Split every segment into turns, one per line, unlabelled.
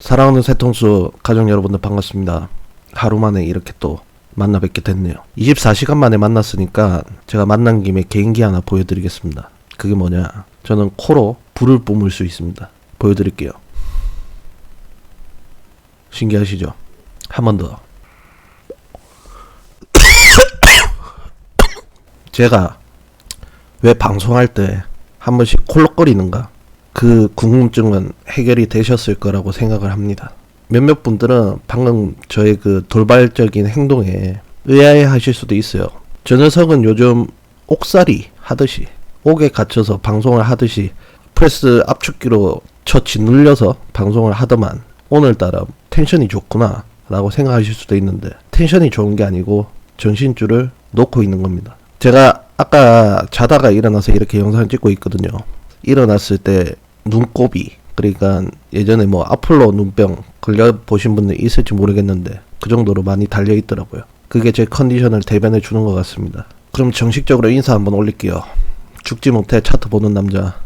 사랑하는 새통수 가족 여러분들 반갑습니다. 하루 만에 이렇게 또 만나 뵙게 됐네요. 24시간 만에 만났으니까 제가 만난 김에 개인기 하나 보여드리겠습니다. 그게 뭐냐, 저는 코로 불을 뿜을 수 있습니다. 보여드릴게요. 신기하시죠? 한 번 더. 제가 왜 방송할 때 한 번씩 콜록거리는가, 그 궁금증은 해결이 되셨을 거라고 생각을 합니다. 몇몇 분들은 방금 저의 그 돌발적인 행동에 의아해 하실 수도 있어요. 저 녀석은 요즘 옥살이 하듯이, 옥에 갇혀서 방송을 하듯이 프레스 압축기로 쳐 짓눌려서 방송을 하더만 오늘따라 텐션이 좋구나 라고 생각하실 수도 있는데, 텐션이 좋은 게 아니고 정신줄을 놓고 있는 겁니다. 제가 아까 자다가 일어나서 이렇게 영상을 찍고 있거든요. 일어났을 때 눈곱이, 그러니까 예전에 뭐 아폴로 눈병 걸려보신 분들 있을지 모르겠는데 그 정도로 많이 달려있더라고요. 그게 제 컨디션을 대변해 주는 것 같습니다. 그럼 정식적으로 인사 한번 올릴게요. 죽지 못해 차트 보는 남자,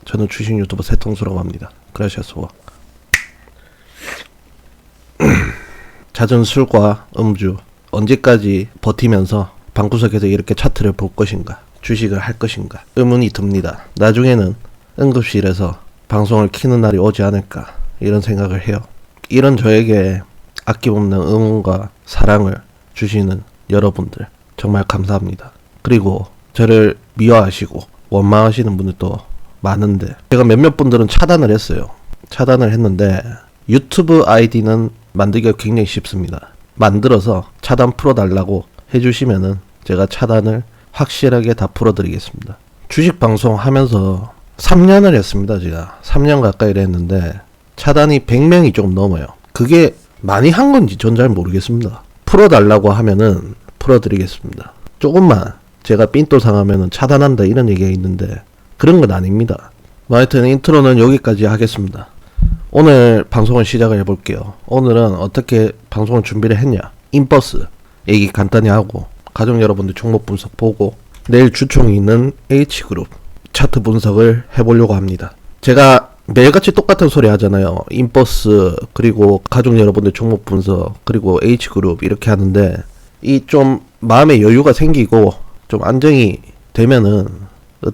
저는 주식 유튜버 새통수라고 합니다. 그라시아스워. 잦은 술과 음주, 언제까지 버티면서 방구석에서 이렇게 차트를 볼 것인가, 주식을 할 것인가 의문이 듭니다. 나중에는 응급실에서 방송을 키는 날이 오지 않을까, 이런 생각을 해요. 이런 저에게 아낌없는 응원과 사랑을 주시는 여러분들 정말 감사합니다. 그리고 저를 미워하시고 원망하시는 분들도 많은데, 제가 몇몇 분들은 차단을 했어요. 차단을 했는데 유튜브 아이디는 만들기가 굉장히 쉽습니다. 만들어서 차단 풀어달라고 해주시면은 제가 차단을 확실하게 다 풀어드리겠습니다. 주식 방송 하면서 3년을 했습니다. 제가 3년 가까이를 했는데 차단이 100명이 조금 넘어요. 그게 많이 한 건지 전 잘 모르겠습니다. 풀어달라고 하면은 풀어드리겠습니다. 조금만 제가 삔또 상하면은 차단한다 이런 얘기가 있는데 그런 건 아닙니다. 뭐 하여튼 인트로는 여기까지 하겠습니다. 오늘 방송을 시작을 해볼게요. 오늘은 어떻게 방송을 준비를 했냐, 인버스 얘기 간단히 하고, 가족 여러분들 종목 분석 보고, 내일 주총이 있는 H그룹 차트 분석을 해보려고 합니다. 제가 매일같이 똑같은 소리 하잖아요. 인버스, 그리고 가족 여러분들 종목 분석, 그리고 H그룹 이렇게 하는데, 이 좀 마음에 여유가 생기고 좀 안정이 되면은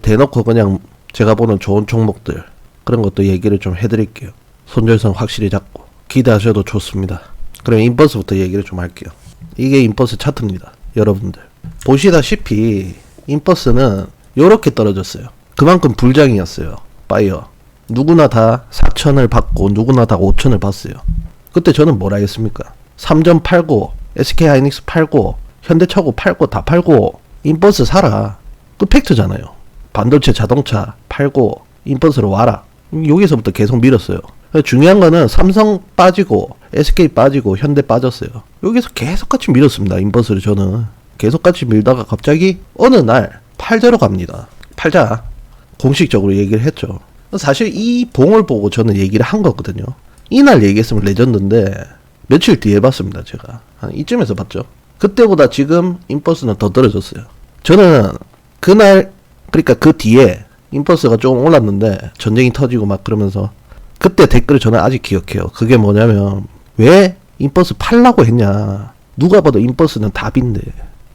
대놓고 그냥 제가 보는 좋은 종목들 그런 것도 얘기를 좀 해드릴게요. 손절선 확실히 잡고 기대하셔도 좋습니다. 그럼 인버스부터 얘기를 좀 할게요. 이게 인버스 차트입니다. 여러분들 보시다시피 인버스는 요렇게 떨어졌어요. 그만큼 불장이었어요. 바이어 누구나 다 4천을 받고 누구나 다 5천을 받았어요. 그때 저는 뭐라 했습니까? 삼전 팔고 SK하이닉스 팔고 현대차고 팔고 다 팔고 인버스 사라, 그 팩트잖아요. 반도체 자동차 팔고 인버스로 와라. 여기서부터 계속 밀었어요. 중요한 거는 삼성 빠지고 SK 빠지고 현대 빠졌어요. 여기서 계속 같이 밀었습니다. 인버스를 저는 계속 같이 밀다가 갑자기 어느 날 팔자로 갑니다. 팔자 공식적으로 얘기를 했죠. 사실 이 봉을 보고 저는 얘기를 한 거거든요. 이날 얘기했으면 레전드인데 며칠 뒤에 봤습니다. 제가 한 이쯤에서 봤죠. 그때보다 지금 인버스는 더 떨어졌어요. 저는 그날, 그러니까 그 뒤에 인버스가 조금 올랐는데 전쟁이 터지고 막 그러면서 그때 댓글을 저는 아직 기억해요. 그게 뭐냐면, 왜 인버스 팔라고 했냐, 누가 봐도 인버스는 답인데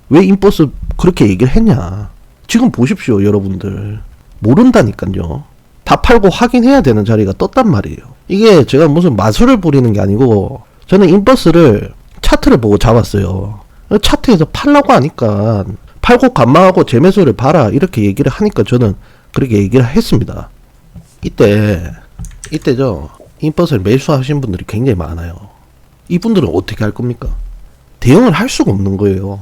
왜 인버스 그렇게 얘기를 했냐. 지금 보십시오. 여러분들 모른다니까요. 다 팔고 확인해야 되는 자리가 떴단 말이에요. 이게 제가 무슨 마술을 부리는 게 아니고, 저는 인버스를 차트를 보고 잡았어요. 차트에서 팔라고 하니까 팔고 감망하고 재매수를 봐라 이렇게 얘기를 하니까 저는 그렇게 얘기를 했습니다. 이때죠. 인버스를 매수하신 분들이 굉장히 많아요. 이분들은 어떻게 할 겁니까? 대응을 할 수가 없는 거예요.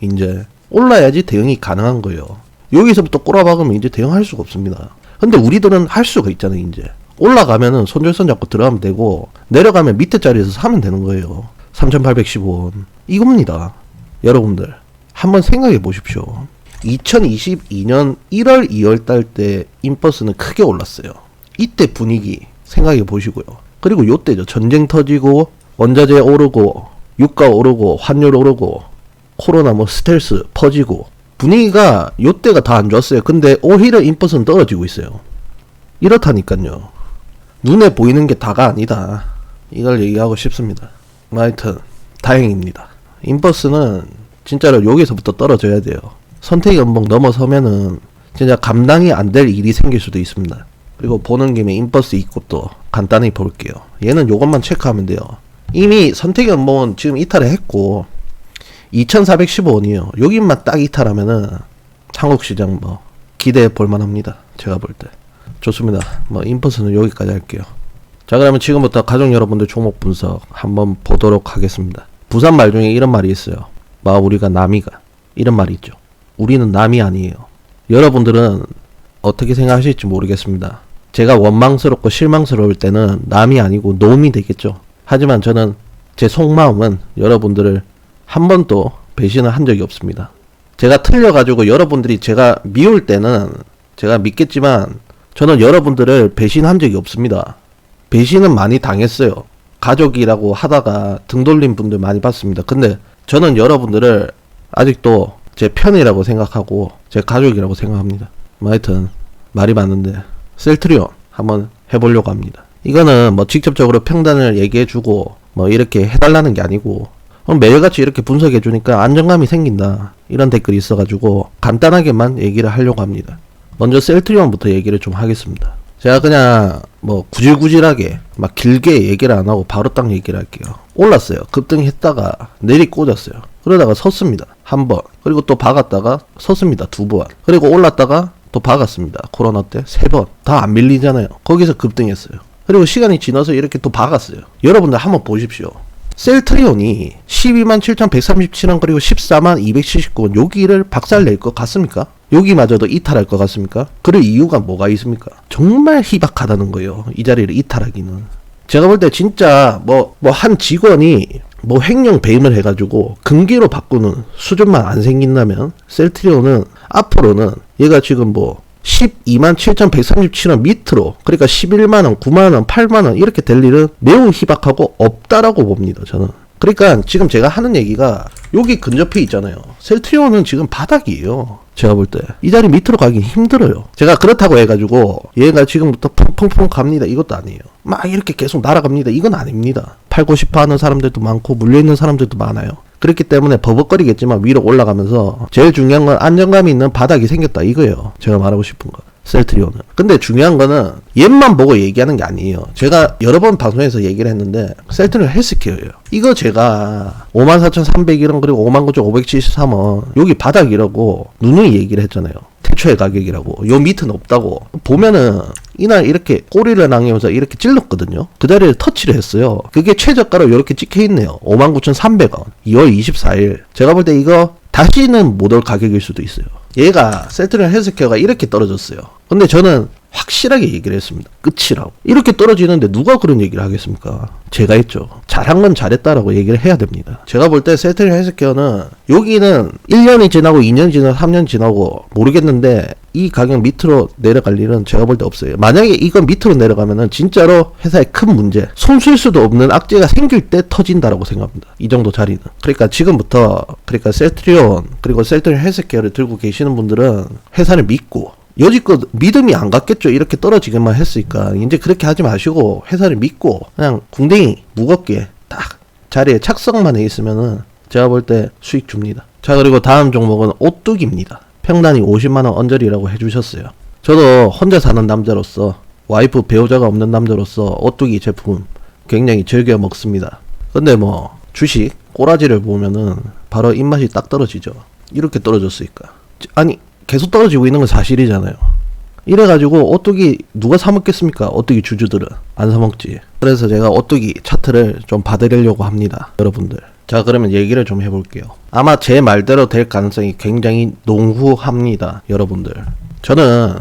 이제 올라야지 대응이 가능한 거예요. 여기서부터 꼬라박으면 이제 대응할 수가 없습니다. 근데 우리들은 할 수가 있잖아요. 이제 올라가면은 손절선 잡고 들어가면 되고, 내려가면 밑에 자리에서 사면 되는 거예요. 3,815원 이겁니다. 여러분들 한번 생각해 보십시오. 2022년 1월 2월 달 때 인버스는 크게 올랐어요. 이때 분위기 생각해 보시고요. 그리고 요때죠. 전쟁 터지고 원자재 오르고 유가 오르고 환율 오르고 코로나 뭐 스텔스 퍼지고 분위기가 요때가 다 안 좋았어요. 근데 오히려 인버스는 떨어지고 있어요. 이렇다니까요. 눈에 보이는 게 다가 아니다. 이걸 얘기하고 싶습니다. 하여튼 다행입니다. 인버스는 진짜로 여기서부터 떨어져야 돼요. 선택 연봉 넘어서면은 진짜 감당이 안 될 일이 생길 수도 있습니다. 그리고 보는 김에 인버스 있고 또 간단히 볼게요. 얘는 요것만 체크하면 돼요. 이미 선택 연봉은 지금 이탈을 했고 2415원이에요. 여기만 딱 이탈하면은 한국 시장 뭐 기대해 볼만 합니다. 제가 볼 때. 좋습니다. 뭐 인버스는 여기까지 할게요. 자, 그러면 지금부터 가족 여러분들 종목 분석 한번 보도록 하겠습니다. 부산 말 중에 이런 말이 있어요. 우리가 남이가 이런 말이 있죠. 우리는 남이 아니에요. 여러분들은 어떻게 생각하실지 모르겠습니다. 제가 원망스럽고 실망스러울 때는 남이 아니고 놈이 되겠죠. 하지만 저는 제 속마음은 여러분들을 한 번도 배신을 한 적이 없습니다. 제가 틀려가지고 여러분들이 제가 미울 때는 제가 믿겠지만 저는 여러분들을 배신한 적이 없습니다. 배신은 많이 당했어요. 가족이라고 하다가 등 돌린 분들 많이 봤습니다. 근데 저는 여러분들을 아직도 제 편이라고 생각하고 제 가족이라고 생각합니다. 하여튼 말이 많은데 셀트리온 한번 해보려고 합니다. 이거는 뭐 직접적으로 평단을 얘기해주고 뭐 이렇게 해달라는 게 아니고 매일같이 이렇게 분석해주니까 안정감이 생긴다 이런 댓글이 있어가지고 간단하게만 얘기를 하려고 합니다. 먼저 셀트리온부터 얘기를 좀 하겠습니다. 제가 그냥 뭐 구질구질하게 막 길게 얘기를 안 하고 바로 딱 얘기를 할게요. 올랐어요. 급등했다가 내리 꽂았어요. 그러다가 섰습니다. 한 번. 그리고 또 박았다가 섰습니다. 두 번. 그리고 올랐다가 또 박았습니다. 코로나 때 세 번. 다 안 밀리잖아요. 거기서 급등했어요. 그리고 시간이 지나서 이렇게 또 박았어요. 여러분들 한번 보십시오. 셀트리온이 127,137원 그리고 142,279원 여기를 박살낼 것 같습니까? 여기마저도 이탈할 것 같습니까? 그럴 이유가 뭐가 있습니까? 정말 희박하다는 거예요. 이 자리를 이탈하기는. 제가 볼 때 진짜 한 직원이 횡령 배임을 해가지고 금기로 바꾸는 수준만 안 생긴다면 셀트리온은 앞으로는 얘가 지금 127,137원 밑으로 그러니까 11만원, 9만원, 8만원 이렇게 될 일은 매우 희박하고 없다라고 봅니다. 저는. 그러니까 지금 제가 하는 얘기가 여기 근접해 있잖아요. 셀트리온은 지금 바닥이에요. 제가 볼 때 이 자리 밑으로 가기 힘들어요. 제가 그렇다고 해가지고 얘가 지금부터 펑펑펑 갑니다 이것도 아니에요. 막 이렇게 계속 날아갑니다 이건 아닙니다. 팔고 싶어 하는 사람들도 많고 물려있는 사람들도 많아요. 그렇기 때문에 버벅거리겠지만 위로 올라가면서 제일 중요한 건 안정감이 있는 바닥이 생겼다 이거예요. 제가 말하고 싶은 거. 셀트리온은. 근데 중요한 거는 얘만 보고 얘기하는 게 아니에요. 제가 여러 번 방송에서 얘기를 했는데 셀트리온 헬스케어예요. 이거 제가 54,301원 그리고 59,573원 여기 바닥이라고 누누이 얘기를 했잖아요. 태초의 가격이라고. 요 밑은 없다고. 보면은 이날 이렇게 꼬리를 당기면서 이렇게 찔렀거든요. 그 자리를 터치를 했어요. 그게 최저가로 이렇게 찍혀있네요. 59,300원 2월 24일 제가 볼 때 이거 다시는 못 올 가격일 수도 있어요. 얘가 셀트리온 헬스케어가 이렇게 떨어졌어요. 근데 저는 확실하게 얘기를 했습니다. 끝이라고. 이렇게 떨어지는데 누가 그런 얘기를 하겠습니까? 제가 했죠. 잘한 건 잘했다라고 얘기를 해야 됩니다. 제가 볼 때 셀트리온 헬스케어는 여기는 1년이 지나고 2년이 지나고 3년 지나고 모르겠는데 이 가격 밑으로 내려갈 일은 제가 볼 때 없어요. 만약에 이건 밑으로 내려가면은 진짜로 회사에 큰 문제, 손 쓸 수도 없는 악재가 생길 때 터진다라고 생각합니다. 이 정도 자리는. 그러니까 지금부터 셀트리온 그리고 셀트리온 헬스케어를 들고 계시는 분들은 회사를 믿고 여지껏 믿음이 안 갔겠죠. 이렇게 떨어지기만 했으니까 이제 그렇게 하지 마시고 회사를 믿고 그냥 궁뎅이 무겁게 딱 자리에 착석만 해 있으면은 제가 볼 때 수익 줍니다. 자, 그리고 다음 종목은 오뚜기입니다. 평단이 50만원 언저리라고 해주셨어요. 저도 혼자 사는 남자로서 와이프 배우자가 없는 남자로서 오뚜기 제품 굉장히 즐겨 먹습니다. 근데 주식 꼬라지를 보면은 바로 입맛이 딱 떨어지죠. 이렇게 떨어졌으니까. 아니 계속 떨어지고 있는 건 사실이잖아요. 이래가지고 오뚜기 누가 사 먹겠습니까? 오뚜기 주주들은 안 사 먹지. 그래서 제가 오뚜기 차트를 좀 봐드리려고 합니다. 여러분들. 자, 그러면 얘기를 좀 해볼게요. 아마 제 말대로 될 가능성이 굉장히 농후합니다. 여러분들. 저는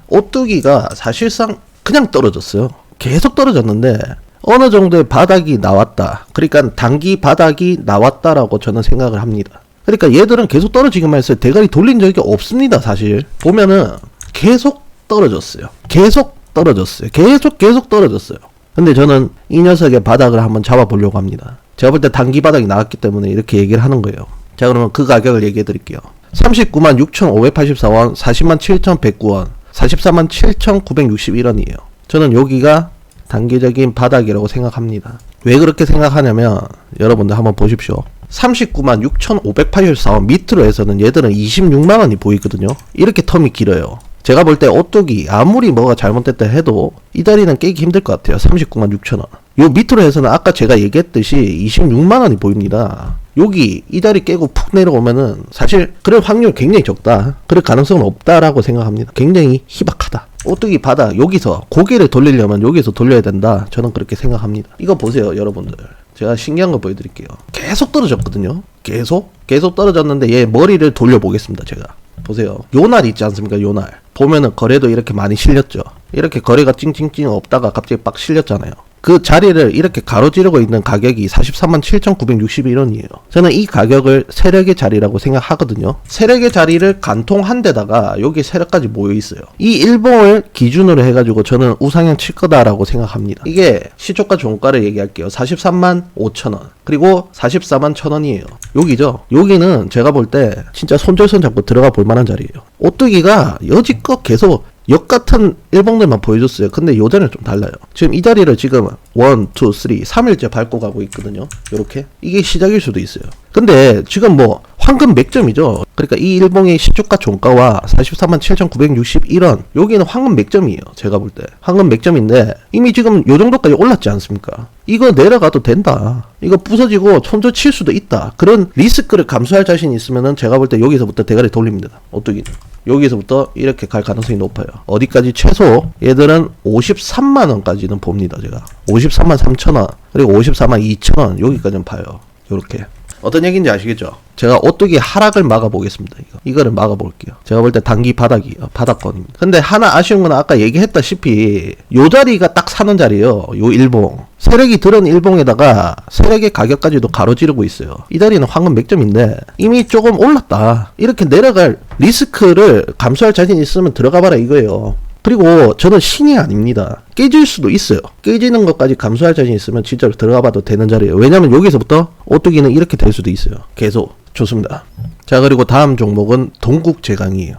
오뚜기가 사실상 그냥 떨어졌어요. 계속 떨어졌는데 어느 정도의 바닥이 나왔다. 그러니까 단기 바닥이 나왔다라고 저는 생각을 합니다. 그러니까 얘들은 계속 떨어지기만 했어요. 대가리 돌린 적이 없습니다. 사실 보면은 계속 떨어졌어요. 계속 떨어졌어요. 계속 떨어졌어요. 근데 저는 이 녀석의 바닥을 한번 잡아보려고 합니다. 제가 볼 때 단기 바닥이 나왔기 때문에 이렇게 얘기를 하는 거예요. 자, 그러면 그 가격을 얘기해 드릴게요. 396,584원 407,109원 447,961원이에요. 저는 여기가 단기적인 바닥이라고 생각합니다. 왜 그렇게 생각하냐면 여러분들 한번 보십시오. 39만 6,584원 밑으로 해서는 얘들은 26만원이 보이거든요. 이렇게 텀이 길어요. 제가 볼 때 오뚜기 아무리 뭐가 잘못됐다 해도 이 다리는 깨기 힘들 것 같아요. 39만 6천원. 요 밑으로 해서는 아까 제가 얘기했듯이 26만원이 보입니다. 여기 이 다리 깨고 푹 내려오면은 사실 그럴 확률 굉장히 적다. 그럴 가능성은 없다라고 생각합니다. 굉장히 희박하다. 오뚜기 바닥 여기서 고개를 돌리려면 여기서 돌려야 된다. 저는 그렇게 생각합니다. 이거 보세요 여러분들. 제가 신기한 거 보여드릴게요. 계속 떨어졌거든요. 계속 떨어졌는데 얘 머리를 돌려보겠습니다. 제가 보세요. 요 날 있지 않습니까? 요 날 보면은 거래도 이렇게 많이 실렸죠. 이렇게 거래가 찡찡찡 없다가 갑자기 빡 실렸잖아요. 그 자리를 이렇게 가로지르고 있는 가격이 43만 7,961원이에요. 저는 이 가격을 세력의 자리라고 생각하거든요. 세력의 자리를 간통한 데다가 여기 세력까지 모여 있어요. 이 일봉을 기준으로 해가지고 저는 우상향 칠 거다라고 생각합니다. 이게 시초가 종가를 얘기할게요. 43만 5천원 그리고 44만 1,000원이에요. 여기죠. 여기는 제가 볼 때 진짜 손절선 잡고 들어가 볼 만한 자리예요. 오뚜기가 여지껏 계속 역같은 일봉들만 보여줬어요. 근데 요 자리는 좀 달라요. 지금 이 자리를 지금 1, 2, 3, 3일째 밟고 가고 있거든요. 요렇게. 이게 시작일 수도 있어요. 근데 지금 뭐 황금 맥점이죠. 그러니까 이 일봉의 시초가 종가와 44만 7,961원 여기는 황금 맥점이에요. 제가 볼 때 황금 맥점인데 이미 지금 요 정도까지 올랐지 않습니까? 이거 내려가도 된다. 이거 부서지고 손절 칠 수도 있다. 그런 리스크를 감수할 자신이 있으면은 제가 볼 때 여기서부터 대가리 돌립니다. 오뚜기는. 여기서부터 이렇게 갈 가능성이 높아요. 어디까지? 최소 얘들은 53만원까지는 봅니다. 제가 53만 3천원 그리고 54만 2천원 여기까지는 봐요. 요렇게. 어떤 얘기인지 아시겠죠? 제가 오뚜기 하락을 막아보겠습니다. 이거를 막아볼게요. 제가 볼 때 단기 바닥이에요. 바닥권입니다. 근데 하나 아쉬운 건 아까 얘기했다시피 요 자리가 딱 사는 자리예요. 요 일봉. 세력이 들은 일봉에다가 세력의 가격까지도 가로지르고 있어요. 이 자리는 황금 맥점인데 이미 조금 올랐다. 이렇게 내려갈 리스크를 감수할 자신 있으면 들어가 봐라 이거예요. 그리고 저는 신이 아닙니다. 깨질 수도 있어요. 깨지는 것까지 감수할 자신 있으면 진짜로 들어가 봐도 되는 자리예요. 왜냐면 여기서부터 오뚜기는 이렇게 될 수도 있어요. 계속. 좋습니다. 자, 그리고 다음 종목은 동국제강이에요.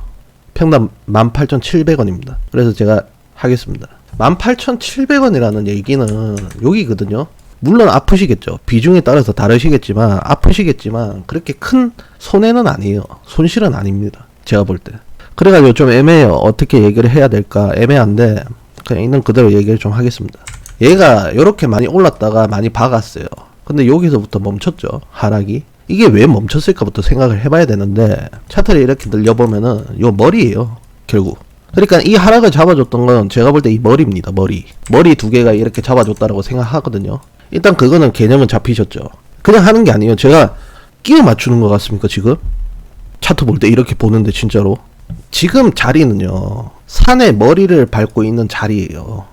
평당 18,700원입니다. 그래서 제가 하겠습니다. 18,700원이라는 얘기는 여기거든요. 물론 아프시겠죠. 비중에 따라서 다르시겠지만 아프시겠지만 그렇게 큰 손해는 아니에요. 손실은 아닙니다. 제가 볼 때. 그래가지고 좀 애매해요. 어떻게 얘기를 해야 될까 애매한데 그냥 있는 그대로 얘기를 좀 하겠습니다. 얘가 이렇게 많이 올랐다가 많이 박았어요. 근데 여기서부터 멈췄죠. 하락이. 이게 왜 멈췄을까부터 생각을 해봐야 되는데 차트를 이렇게 늘려보면은 요 머리예요. 결국. 그러니까 이 하락을 잡아줬던 건 제가 볼 때 이 머리입니다. 머리 두 개가 이렇게 잡아줬다라고 생각하거든요. 일단 그거는 개념은 잡히셨죠. 그냥 하는 게 아니에요. 제가 끼워 맞추는 것 같습니까 지금? 차트 볼 때 이렇게 보는데 진짜로 지금 자리는요 산의 머리를 밟고 있는 자리예요.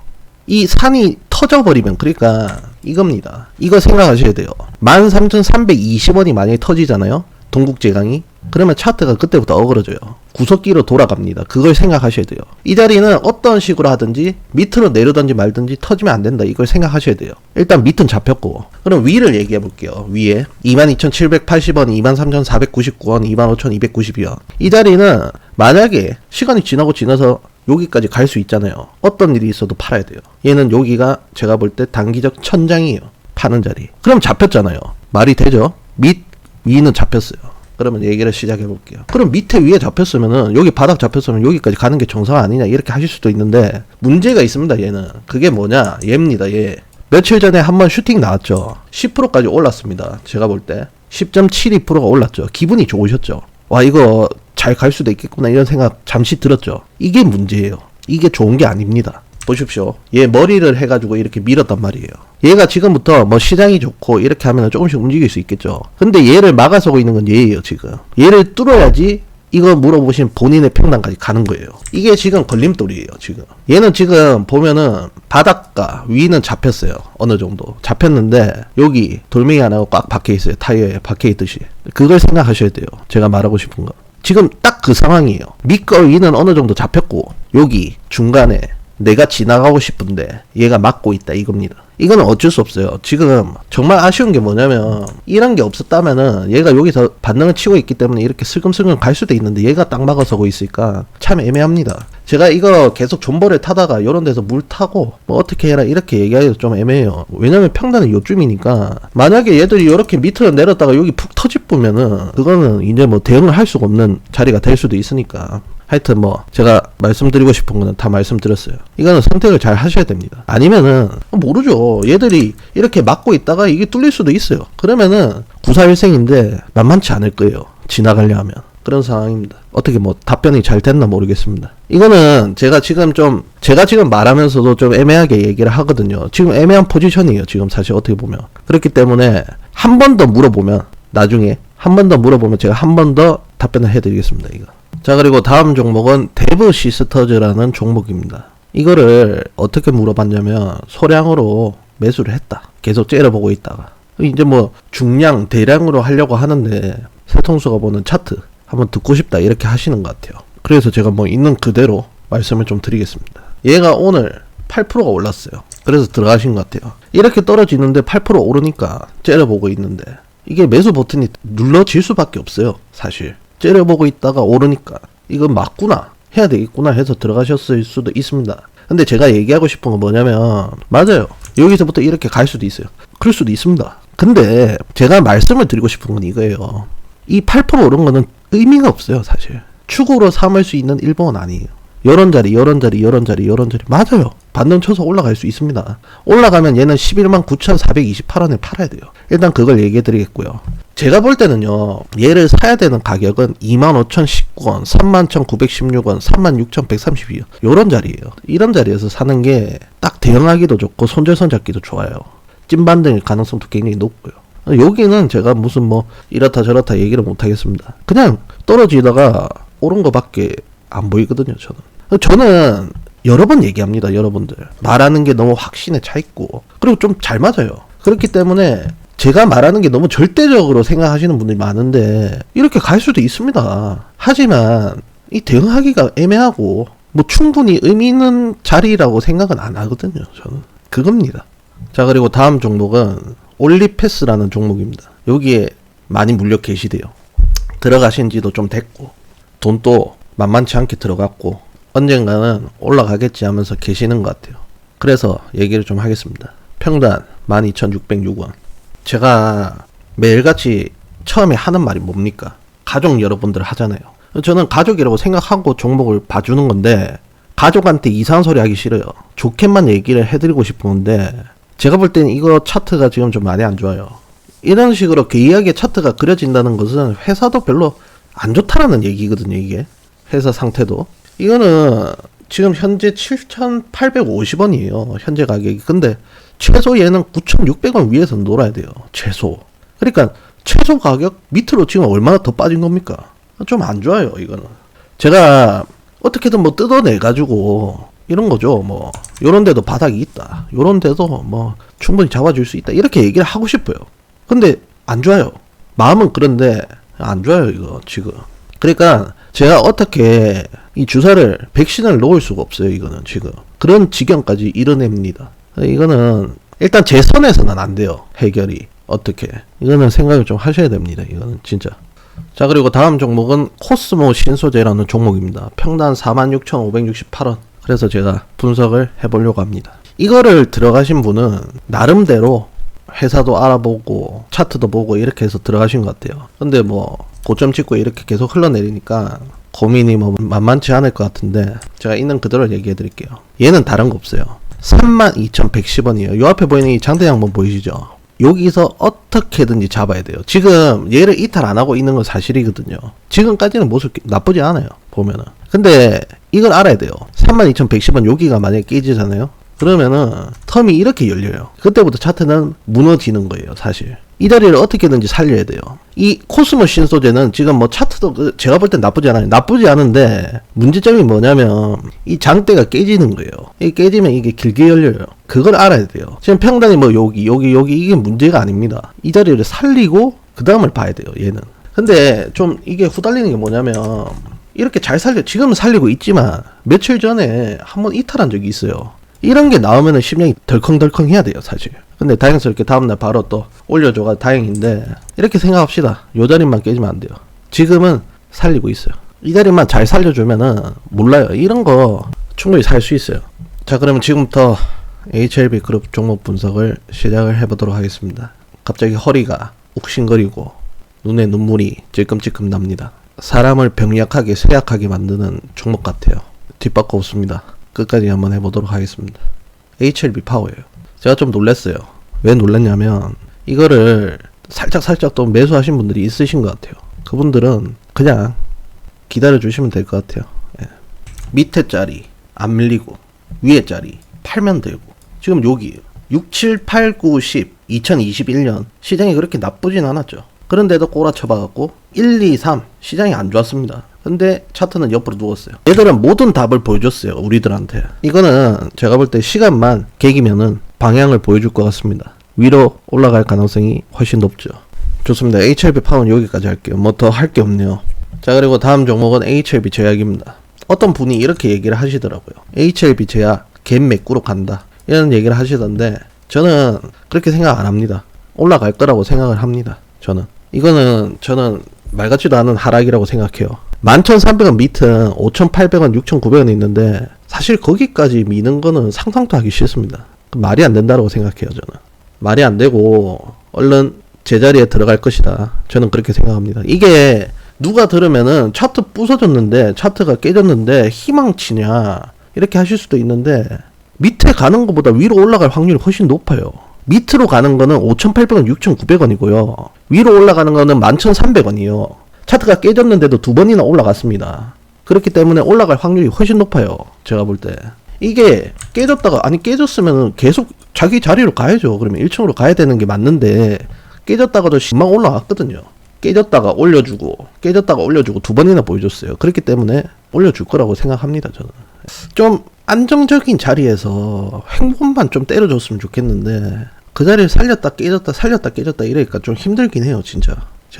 이 산이 터져버리면 그러니까 이겁니다. 이거 생각하셔야 돼요. 13,320원이 만약에 터지잖아요. 동국제강이. 그러면 차트가 그때부터 어그러져요. 구석기로 돌아갑니다. 그걸 생각하셔야 돼요. 이 자리는 어떤 식으로 하든지 밑으로 내려든지 말든지 터지면 안 된다. 이걸 생각하셔야 돼요. 일단 밑은 잡혔고 그럼 위를 얘기해 볼게요. 위에 22,780원, 23,499원, 25,292원 이 자리는 만약에 시간이 지나서 여기까지 갈 수 있잖아요. 어떤 일이 있어도 팔아야 돼요. 얘는 여기가 제가 볼 때 단기적 천장이에요. 파는 자리. 그럼 잡혔잖아요. 말이 되죠? 위는 잡혔어요. 그러면 얘기를 시작해 볼게요. 그럼 밑에 위에 잡혔으면은 여기 바닥 잡혔으면 여기까지 가는 게 정상 아니냐 이렇게 하실 수도 있는데 문제가 있습니다. 얘는 그게 뭐냐 얘입니다. 얘 며칠 전에 한번 슈팅 나왔죠. 10%까지 올랐습니다. 제가 볼 때 10.72%가 올랐죠. 기분이 좋으셨죠. 와 이거 잘 갈 수도 있겠구나 이런 생각 잠시 들었죠. 이게 문제예요. 이게 좋은 게 아닙니다. 보십시오. 얘 머리를 해가지고 이렇게 밀었단 말이에요. 얘가 지금부터 뭐 시장이 좋고 이렇게 하면 조금씩 움직일 수 있겠죠. 근데 얘를 막아서고 있는 건 얘예요 지금. 얘를 뚫어야지 이거 물어보신 본인의 평단까지 가는 거예요. 이게 지금 걸림돌이에요 지금. 얘는 지금 보면은 바닥과 위는 잡혔어요. 어느 정도 잡혔는데 여기 돌멩이 하나가 꽉 박혀있어요. 타이어에 박혀있듯이. 그걸 생각하셔야 돼요. 제가 말하고 싶은 거. 지금 딱 그 상황이에요. 밑과 위는 어느 정도 잡혔고 여기 중간에 내가 지나가고 싶은데 얘가 막고 있다 이겁니다. 이거는 어쩔 수 없어요. 지금 정말 아쉬운 게 뭐냐면 이런 게 없었다면은 얘가 여기서 반등을 치고 있기 때문에 이렇게 슬금슬금 갈 수도 있는데 얘가 딱 막아서고 있으니까 참 애매합니다. 제가 이거 계속 존버를 타다가 요런 데서 물 타고 뭐 어떻게 해라 이렇게 얘기하기도 좀 애매해요. 왜냐면 평단은 요쯤이니까 만약에 얘들이 이렇게 밑으로 내렸다가 여기 푹 터집으면은 그거는 이제 뭐 대응을 할 수가 없는 자리가 될 수도 있으니까 하여튼 뭐 제가 말씀드리고 싶은 거는 다 말씀드렸어요. 이거는 선택을 잘 하셔야 됩니다. 아니면은 모르죠. 얘들이 이렇게 막고 있다가 이게 뚫릴 수도 있어요. 그러면은 구사일생인데 만만치 않을 거예요. 지나가려 하면. 그런 상황입니다. 어떻게 뭐 답변이 잘 됐나 모르겠습니다. 이거는 제가 지금 말하면서도 좀 애매하게 얘기를 하거든요. 지금 애매한 포지션이에요. 지금 사실 어떻게 보면. 그렇기 때문에 한 번 더 물어보면 나중에 한 번 더 물어보면 제가 한 번 더 답변을 해드리겠습니다. 이거. 자, 그리고 다음 종목은 데브 시스터즈라는 종목입니다. 이거를 어떻게 물어봤냐면 소량으로 매수를 했다. 계속 째려보고 있다가 이제 뭐 중량 대량으로 하려고 하는데 세통수가 보는 차트 한번 듣고 싶다 이렇게 하시는 것 같아요. 그래서 제가 뭐 있는 그대로 말씀을 좀 드리겠습니다. 얘가 오늘 8%가 올랐어요. 그래서 들어가신 것 같아요. 이렇게 떨어지는데 8% 오르니까 째려보고 있는데 이게 매수 버튼이 눌러질 수밖에 없어요. 사실 째려보고 있다가 오르니까 이건 맞구나 해야 되겠구나 해서 들어가셨을 수도 있습니다. 근데 제가 얘기하고 싶은 건 뭐냐면 맞아요. 여기서부터 이렇게 갈 수도 있어요. 그럴 수도 있습니다. 근데 제가 말씀을 드리고 싶은 건 이거예요. 이 8% 오른 거는 의미가 없어요. 사실 축으로 삼을 수 있는 일봉은 아니에요. 요런 자리 맞아요. 반등 쳐서 올라갈 수 있습니다. 올라가면 얘는 119,428원에 팔아야 돼요. 일단 그걸 얘기해 드리겠고요. 제가 볼 때는요, 얘를 사야 되는 가격은 25,019원, 31,916원, 36,132원 요런 자리예요. 이런 자리에서 사는 게 딱 대응하기도 좋고 손절선 잡기도 좋아요. 찐반등일 가능성도 굉장히 높고요. 여기는 제가 무슨 뭐 이렇다 저렇다 얘기를 못 하겠습니다. 그냥 떨어지다가 오른 거밖에 안 보이거든요. 저는 여러 번 얘기합니다. 여러분들 말하는 게 너무 확신에 차 있고 그리고 좀 잘 맞아요. 그렇기 때문에 제가 말하는 게 너무 절대적으로 생각하시는 분들이 많은데 이렇게 갈 수도 있습니다. 하지만 이 대응하기가 애매하고 뭐 충분히 의미 있는 자리라고 생각은 안 하거든요. 저는 그겁니다. 자, 그리고 다음 종목은 올리패스라는 종목입니다. 여기에 많이 물려 계시대요. 들어가신 지도 좀 됐고 돈도 만만치 않게 들어갔고 언젠가는 올라가겠지 하면서 계시는 것 같아요. 그래서 얘기를 좀 하겠습니다. 평단 12,606원. 제가 매일같이 처음에 하는 말이 뭡니까? 가족 여러분들 하잖아요. 저는 가족이라고 생각하고 종목을 봐주는 건데 가족한테 이상한 소리 하기 싫어요. 좋게만 얘기를 해드리고 싶은 건데 제가 볼 때는 이거 차트가 지금 좀 많이 안 좋아요. 이런 식으로 괴이하게 차트가 그려진다는 것은 회사도 별로 안 좋다라는 얘기거든요. 이게 회사 상태도. 이거는 지금 현재 7,850원이에요. 현재 가격이. 근데 최소 얘는 9,600원 위에서 놀아야 돼요. 최소. 그러니까 최소 가격 밑으로 지금 얼마나 더 빠진 겁니까? 좀 안 좋아요. 이거는. 제가 어떻게든 뭐 뜯어내가지고 이런 거죠. 뭐 요런 데도 바닥이 있다. 요런 데도 뭐 충분히 잡아줄 수 있다. 이렇게 얘기를 하고 싶어요. 근데 안 좋아요. 마음은 그런데 안 좋아요. 이거 지금. 그러니까 제가 어떻게 이 주사를 백신을 놓을 수가 없어요. 이거는 지금 그런 지경까지 이뤄냅니다. 이거는 일단 제 선에서는 안 돼요. 해결이 어떻게 이거는 생각을 좀 하셔야 됩니다. 이거는 진짜. 자, 그리고 다음 종목은 코스모 신소재라는 종목입니다. 평단 46,568원. 그래서 제가 분석을 해보려고 합니다. 이거를 들어가신 분은 나름대로 회사도 알아보고 차트도 보고 이렇게 해서 들어가신 것 같아요. 근데 뭐 고점 찍고 이렇게 계속 흘러내리니까 고민이 뭐 만만치 않을 것 같은데 제가 있는 그대로 얘기해 드릴게요. 얘는 다른 거 없어요. 32,110원이에요. 요 앞에 보이는 이 장대 양봉 보이시죠? 여기서 어떻게든지 잡아야 돼요. 지금 얘를 이탈 안 하고 있는 건 사실이거든요. 지금까지는 모습 나쁘지 않아요. 보면은. 근데 이걸 알아야 돼요. 32,110원 여기가 만약에 깨지잖아요. 그러면은 텀이 이렇게 열려요. 그때부터 차트는 무너지는 거예요. 사실 이 자리를 어떻게든지 살려야 돼요. 이 코스모 신소재는 지금 뭐 차트도 제가 볼 땐 나쁘지 않아요. 나쁘지 않은데 문제점이 뭐냐면 이 장대가 깨지는 거예요. 이 깨지면 이게 길게 열려요. 그걸 알아야 돼요. 지금 평단이 뭐 여기 이게 문제가 아닙니다. 이 자리를 살리고 그 다음을 봐야 돼요. 얘는. 근데 좀 이게 후달리는 게 뭐냐면 이렇게 잘 지금은 살리고 있지만 며칠 전에 한번 이탈한 적이 있어요. 이런 게 나오면은 심장이 덜컹덜컹 해야 돼요, 사실. 근데 다행스럽게 다음날 바로 또 올려줘가 다행인데, 이렇게 생각합시다. 요 자리만 깨지면 안 돼요. 지금은 살리고 있어요. 이 자리만 잘 살려주면은 몰라요. 이런 거 충분히 살 수 있어요. 자, 그러면 지금부터 HLB 그룹 종목 분석을 시작을 해보도록 하겠습니다. 갑자기 허리가 욱신거리고 눈에 눈물이 찔끔찔끔 납니다. 사람을 병약하게 쇠약하게 만드는 종목 같아요. 뒷바꿔 없습니다. 끝까지 한번 해보도록 하겠습니다. HLB 파워예요. 제가 좀 놀랐어요. 왜 놀랐냐면 이거를 살짝 또 매수하신 분들이 있으신 것 같아요. 그분들은 그냥 기다려 주시면 될 것 같아요. 예. 밑에 자리 안 밀리고 위에 자리 팔면 되고, 지금 여기 6, 7, 8, 9, 10 2021년 시장이 그렇게 나쁘진 않았죠. 그런데도 꼬라쳐봐갖고 1, 2, 3 시장이 안 좋았습니다. 근데 차트는 옆으로 누웠어요. 얘들은 모든 답을 보여줬어요, 우리들한테. 이거는 제가 볼 때 시간만 계기면은 방향을 보여줄 것 같습니다. 위로 올라갈 가능성이 훨씬 높죠. 좋습니다. HLB 파워는 여기까지 할게요. 뭐 더 할 게 없네요. 자, 그리고 다음 종목은 HLB 제약입니다. 어떤 분이 이렇게 얘기를 하시더라고요. HLB 제약 갭 매꾸로 간다, 이런 얘기를 하시던데 저는 그렇게 생각 안 합니다. 올라갈 거라고 생각을 합니다. 저는 말 같지도 않은 하락이라고 생각해요. 11,300원 밑은 5,800원, 6,900원 있는데 사실 거기까지 미는 거는 상상도 하기 싫습니다. 말이 안 된다고 생각해요. 저는 말이 안 되고 얼른 제자리에 들어갈 것이다, 저는 그렇게 생각합니다. 이게 누가 들으면은 차트 부서졌는데, 차트가 깨졌는데 희망치냐 이렇게 하실 수도 있는데, 밑에 가는 것보다 위로 올라갈 확률이 훨씬 높아요. 밑으로 가는 거는 5,800원, 6,900원이고요. 위로 올라가는 거는 11,300원이요. 차트가 깨졌는데도 두 번이나 올라갔습니다. 그렇기 때문에 올라갈 확률이 훨씬 높아요, 제가 볼 때. 이게 깨졌다가, 아니 깨졌으면 계속 자기 자리로 가야죠. 그러면 1층으로 가야 되는 게 맞는데, 깨졌다가도 10만 올라갔거든요. 깨졌다가 올려주고 두 번이나 보여줬어요. 그렇기 때문에 올려줄 거라고 생각합니다. 저는 좀 안정적인 자리에서 횡보만 좀 때려줬으면 좋겠는데, 그 자리를 살렸다 깨졌다 이러니까 좀 힘들긴 해요. 진짜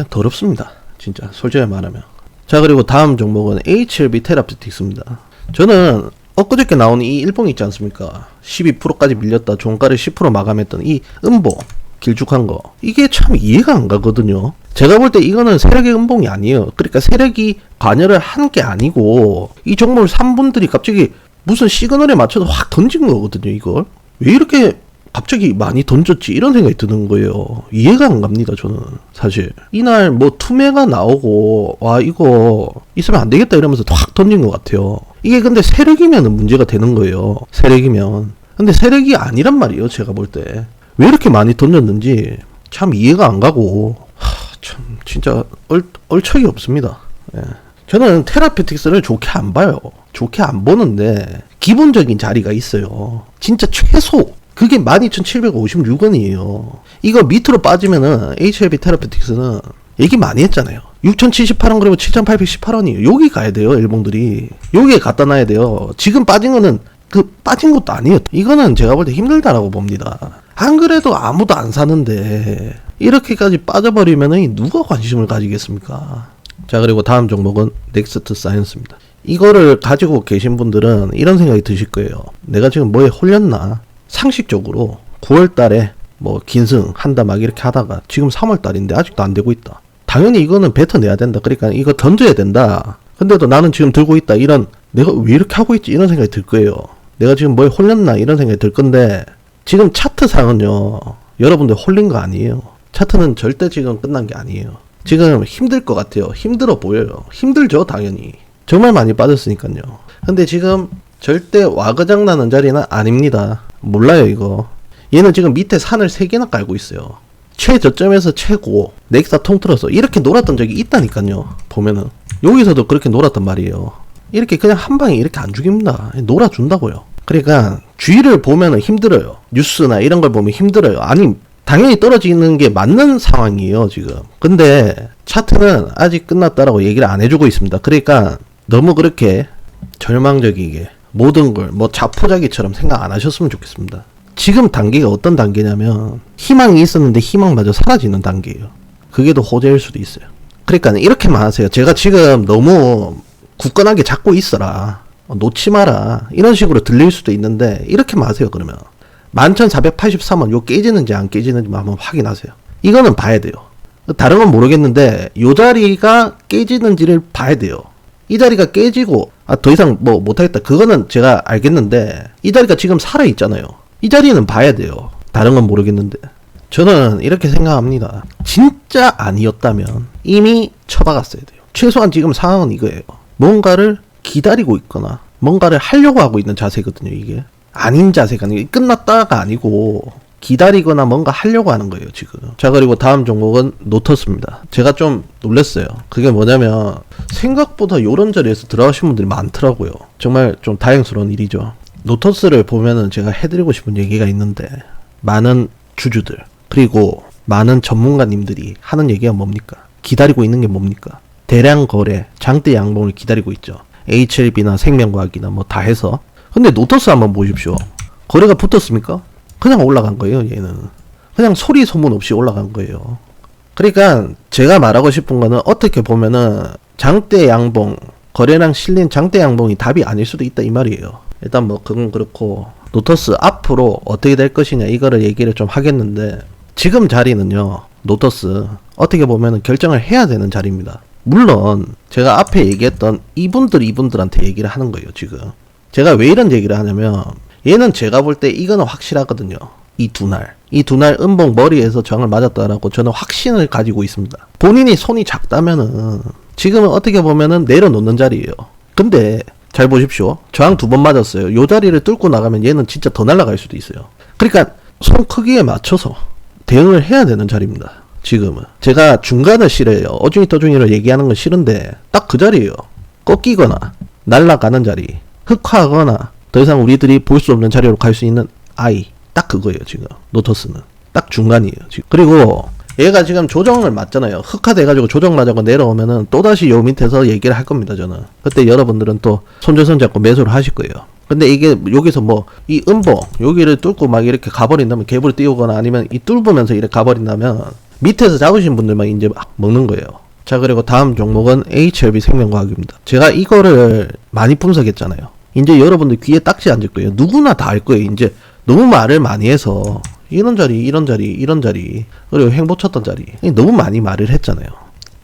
더럽습니다, 진짜 솔직히 말하면. 자, 그리고 다음 종목은 HLB 테라피틱스입니다. 저는 엊그저께 나온 이 일봉 있지 않습니까? 12%까지 밀렸다 종가를 10% 마감했던 이 음봉 길쭉한 거, 이게 참 이해가 안 가거든요. 제가 볼 때 이거는 세력의 음봉이 아니에요. 그러니까 세력이 관여를 한 게 아니고 이 종목을 산 분들이 갑자기 무슨 시그널에 맞춰서 확 던진 거거든요. 이걸 왜 이렇게 갑자기 많이 던졌지, 이런 생각이 드는 거예요. 이해가 안 갑니다. 저는 사실 이날 뭐 투매가 나오고 와 이거 있으면 안 되겠다 이러면서 확 던진 것 같아요. 이게 근데 세력이면 문제가 되는 거예요. 세력이면. 근데 세력이 아니란 말이에요. 제가 볼 때 왜 이렇게 많이 던졌는지 참 이해가 안 가고, 참 진짜 얼척이 없습니다. 예. 저는 테라피틱스를 좋게 안 봐요. 좋게 안 보는데 기본적인 자리가 있어요. 진짜 최소 그게 12,756원이에요. 이거 밑으로 빠지면은 HLB 테라피틱스는 얘기 많이 했잖아요. 6,078원 그리고 7,818원이에요. 여기 가야 돼요. 일봉들이 여기에 갖다 놔야 돼요. 지금 빠진 거는 빠진 것도 아니에요. 이거는 제가 볼 때 힘들다라고 봅니다. 안 그래도 아무도 안 사는데 이렇게까지 빠져버리면 누가 관심을 가지겠습니까? 자, 그리고 다음 종목은 넥스트 사이언스입니다. 이거를 가지고 계신 분들은 이런 생각이 드실 거예요. 내가 지금 뭐에 홀렸나? 상식적으로 9월 달에 뭐 긴승 한다 막 이렇게 하다가 지금 3월 달인데 아직도 안 되고 있다. 당연히 이거는 뱉어내야 된다. 그러니까 이거 던져야 된다. 근데도 나는 지금 들고 있다. 이런, 내가 왜 이렇게 하고 있지? 이런 생각이 들 거예요. 내가 지금 뭐에 홀렸나? 이런 생각이 들 건데, 지금 차트상은요, 여러분들 홀린 거 아니에요. 차트는 절대 지금 끝난 게 아니에요. 지금 힘들 것 같아요. 힘들어 보여요. 힘들죠, 당연히. 정말 많이 빠졌으니까요. 근데 지금 절대 와그작 나는 자리는 아닙니다. 몰라요, 이거. 얘는 지금 밑에 산을 3개나 깔고 있어요. 최저점에서 최고, 넥사 통틀어서 이렇게 놀았던 적이 있다니까요. 보면은 여기서도 그렇게 놀았단 말이에요. 이렇게 그냥 한 방에 이렇게 안 죽입니다. 놀아준다고요. 그러니까 주위를 보면은 힘들어요. 뉴스나 이런 걸 보면 힘들어요. 아니, 당연히 떨어지는 게 맞는 상황이에요, 지금. 근데 차트는 아직 끝났다라고 얘기를 안 해주고 있습니다. 그러니까 너무 그렇게 절망적이게 모든 걸 뭐 자포자기처럼 생각 안 하셨으면 좋겠습니다. 지금 단계가 어떤 단계냐면 희망이 있었는데 희망마저 사라지는 단계예요. 그게 더 호재일 수도 있어요. 그러니까 이렇게만 하세요. 제가 지금 너무 굳건하게 잡고 있어라. 놓지 마라. 이런 식으로 들릴 수도 있는데 이렇게 마세요. 그러면 11,483원 요 깨지는지 안 깨지는지 한번 확인하세요. 이거는 봐야 돼요. 다른 건 모르겠는데 요 자리가 깨지는지를 봐야 돼요. 이 자리가 깨지고 더 이상 뭐 못하겠다 그거는 제가 알겠는데 이 자리가 지금 살아있잖아요. 이 자리는 봐야 돼요. 다른 건 모르겠는데 저는 이렇게 생각합니다. 진짜 아니었다면 이미 쳐박았어야 돼요. 최소한 지금 상황은 이거예요. 뭔가를 기다리고 있거나 뭔가를 하려고 하고 있는 자세거든요. 이게 아닌 자세가 아니고 끝났다가 아니고 기다리거나 뭔가 하려고 하는 거예요 지금. 자, 그리고 다음 종목은 노터스입니다. 제가 좀 놀랐어요. 그게 뭐냐면 생각보다 요런 자리에서 들어가신 분들이 많더라고요. 정말 좀 다행스러운 일이죠. 노터스를 보면은 제가 해드리고 싶은 얘기가 있는데 많은 주주들 그리고 많은 전문가님들이 하는 얘기가 뭡니까? 기다리고 있는 게 뭡니까? 대량 거래, 장대 양봉을 기다리고 있죠. HLB나 생명과학이나 뭐 다 해서. 근데 노터스 한번 보십시오. 거래가 붙었습니까? 그냥 올라간 거예요. 얘는 그냥 소리 소문 없이 올라간 거예요. 그러니까 제가 말하고 싶은 거는 어떻게 보면은 장대 양봉, 거래량 실린 장대 양봉이 답이 아닐 수도 있다 이 말이에요. 일단 뭐 그건 그렇고 노터스 앞으로 어떻게 될 것이냐 이거를 얘기를 좀 하겠는데 지금 자리는요. 노터스 어떻게 보면은 결정을 해야 되는 자리입니다. 물론 제가 앞에 얘기했던 이분들한테 얘기를 하는 거예요. 지금 제가 왜 이런 얘기를 하냐면 얘는 제가 볼 때 이거는 확실하거든요. 이 두 날 음봉 머리에서 저항을 맞았다라고 저는 확신을 가지고 있습니다. 본인이 손이 작다면은 지금은 어떻게 보면은 내려놓는 자리예요. 근데 잘 보십시오. 저항 2번 맞았어요. 요 자리를 뚫고 나가면 얘는 진짜 더 날아갈 수도 있어요. 그러니까 손 크기에 맞춰서 대응을 해야 되는 자리입니다. 지금은 제가 중간을 싫어해요. 어중이 떠중이를 얘기하는 건 싫은데 딱 그 자리예요. 꺾이거나 날아가는 자리, 흑화하거나 더 이상 우리들이 볼 수 없는 자리로 갈 수 있는 아이, 딱 그거예요. 지금 노터스는 딱 중간이에요. 지금. 그리고 얘가 지금 조정을 맞잖아요. 흑화돼가지고 조정 맞아고 내려오면은 또다시 요 밑에서 얘기를 할 겁니다. 저는 그때 여러분들은 또 손절선 잡고 매수를 하실 거예요. 근데 이게 여기서 뭐 이 음봉 여기를 뚫고 막 이렇게 가버린다면 개불 띄우거나 아니면 이 뚫으면서 이렇게 가버린다면 밑에서 잡으신 분들만 이제 막 먹는 거예요. 자, 그리고 다음 종목은 HLB 생명과학입니다. 제가 이거를 많이 분석했잖아요. 이제 여러분들 귀에 딱지 앉을 거예요. 누구나 다 알 거예요. 이제 너무 말을 많이 해서 이런 자리 그리고 행보 쳤던 자리 너무 많이 말을 했잖아요.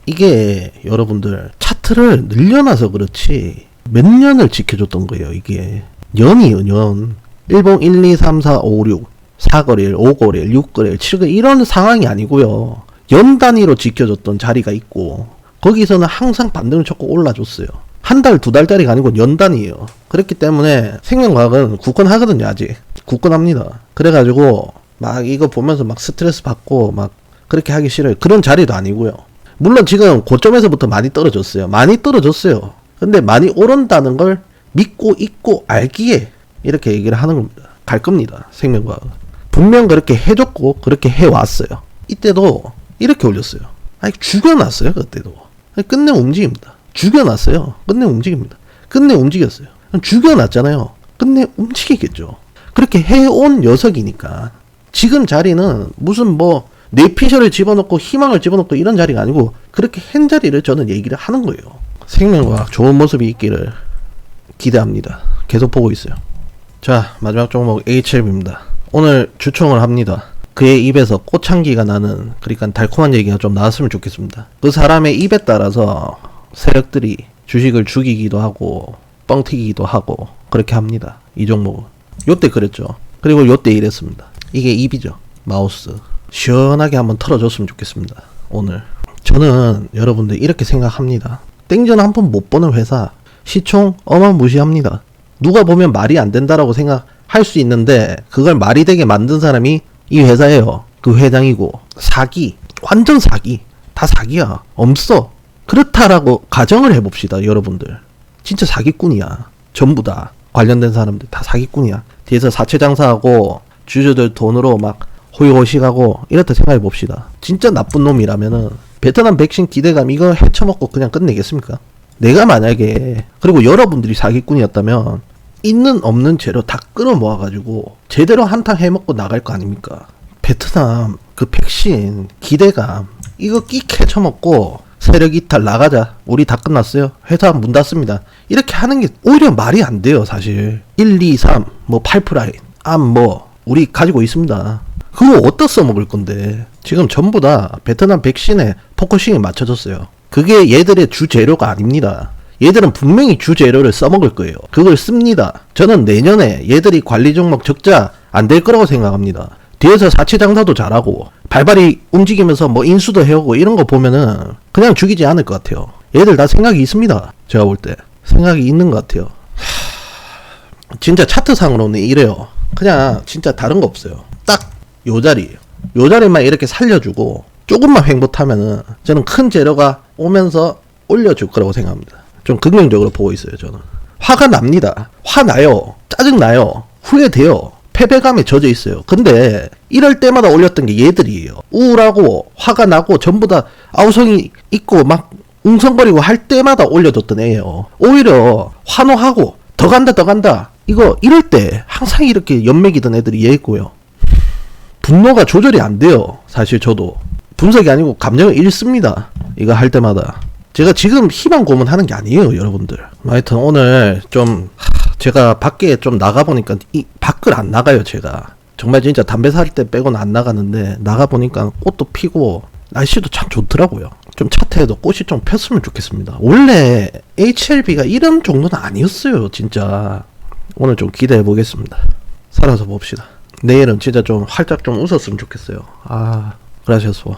이게 여러분들 차트를 늘려놔서 그렇지 몇 년을 지켜줬던 거예요. 이게 년이에요. 년. 일봉 1, 2, 3, 4, 5, 6 4거래일, 5거래일, 6거래일, 7거래일 이런 상황이 아니고요. 연 단위로 지켜줬던 자리가 있고 거기서는 항상 반등을 쳤고 올라줬어요. 한 달, 2달짜리가 아니고 연 단위예요. 그렇기 때문에 생명과학은 굳건하거든요. 아직 굳건합니다. 그래가지고 막 이거 보면서 막 스트레스 받고 막 그렇게 하기 싫어요. 그런 자리도 아니고요. 물론 지금 고점에서부터 많이 떨어졌어요. 근데 많이 오른다는 걸 믿고 있고 알기에 이렇게 얘기를 하는 겁니다. 갈 겁니다. 생명과학은 분명 그렇게 해줬고 그렇게 해왔어요. 이때도 이렇게 올렸어요. 아니 죽여놨어요. 그때도 끝내 움직입니다. 죽여놨어요. 끝내 움직입니다. 끝내 움직였어요. 죽여놨잖아요. 끝내 움직이겠죠. 그렇게 해온 녀석이니까 지금 자리는 무슨 뭐 뇌피셜을 집어넣고 희망을 집어넣고 이런 자리가 아니고 그렇게 한 자리를 저는 얘기를 하는 거예요. 생명과학 좋은 모습이 있기를 기대합니다. 계속 보고 있어요. 자, 마지막 종목 HLB입니다. 오늘 주총을 합니다. 그의 입에서 꽃향기가 나는 그러니까 달콤한 얘기가 좀 나왔으면 좋겠습니다. 그 사람의 입에 따라서 세력들이 주식을 죽이기도 하고 뻥튀기기도 하고 그렇게 합니다. 이 종목은 요때 그랬죠. 그리고 요때 이랬습니다. 이게 입이죠. 마우스 시원하게 한번 털어줬으면 좋겠습니다. 오늘 저는 여러분들 이렇게 생각합니다. 땡전 한 번 못 보는 회사 시총 어마무시합니다. 누가 보면 말이 안 된다라고 생각할 수 있는데 그걸 말이 되게 만든 사람이 이 회사예요. 그 회장이고 사기, 완전 사기, 다 사기야. 없어. 그렇다라고 가정을 해봅시다. 여러분들 진짜 사기꾼이야. 전부 다 관련된 사람들 다 사기꾼이야. 뒤에서 사채 장사하고 주주들 돈으로 막 호의호식하고 이렇다 생각해봅시다. 진짜 나쁜 놈이라면은 베트남 백신 기대감 이거 헤쳐먹고 그냥 끝내겠습니까? 내가 만약에 그리고 여러분들이 사기꾼이었다면 있는 없는 재료 다 끌어모아가지고 제대로 한탕 해먹고 나갈 거 아닙니까? 베트남 그 백신 기대감 이거 끼 캐쳐먹고 세력 이탈 나가자. 우리 다 끝났어요. 회사 문 닫습니다. 이렇게 하는 게 오히려 말이 안 돼요, 사실. 1, 2, 3, 뭐 파이프라인, 우리 가지고 있습니다. 그거 어디다 써먹을 건데. 지금 전부 다 베트남 백신에 포커싱이 맞춰졌어요. 그게 얘들의 주재료가 아닙니다. 얘들은 분명히 주재료를 써먹을 거예요. 그걸 씁니다. 저는 내년에 얘들이 관리 종목 적자 안 될 거라고 생각합니다. 뒤에서 사채 장사도 잘하고 발발이 움직이면서 뭐 인수도 해오고 이런 거 보면은 그냥 죽이지 않을 것 같아요. 얘들 다 생각이 있습니다. 제가 볼 때 생각이 있는 것 같아요. 진짜 차트상으로는 이래요. 그냥 진짜 다른 거 없어요. 딱 요 자리예요. 요 자리만 이렇게 살려주고 조금만 횡보타면은 저는 큰 재료가 오면서 올려줄 거라고 생각합니다. 좀 긍정적으로 보고 있어요. 저는 화가 납니다. 화나요. 짜증나요. 후회돼요. 패배감에 젖어 있어요. 근데 이럴 때마다 올렸던 게 얘들이에요. 우울하고 화가 나고 전부 다 아우성이 있고 막 웅성거리고 할 때마다 올려줬던 애예요. 오히려 환호하고 더 간다 이거 이럴 때 항상 이렇게 연맥이던 애들이 얘 있고요. 분노가 조절이 안 돼요. 사실 저도 분석이 아니고 감정을 읽습니다. 이거 할 때마다 제가 지금 희망 고문하는 게 아니에요, 여러분들. 하여튼 오늘 좀 제가 밖에 좀 나가보니까 이 밖을 안 나가요. 제가 정말 진짜 담배 살 때 빼고는 안 나가는데 나가보니까 꽃도 피고 날씨도 참 좋더라고요. 좀 차트에도 꽃이 좀 폈으면 좋겠습니다. 원래 HLB가 이런 정도는 아니었어요. 진짜 오늘 좀 기대해 보겠습니다. 살아서 봅시다. 내일은 진짜 좀 활짝 좀 웃었으면 좋겠어요. 그러셨어.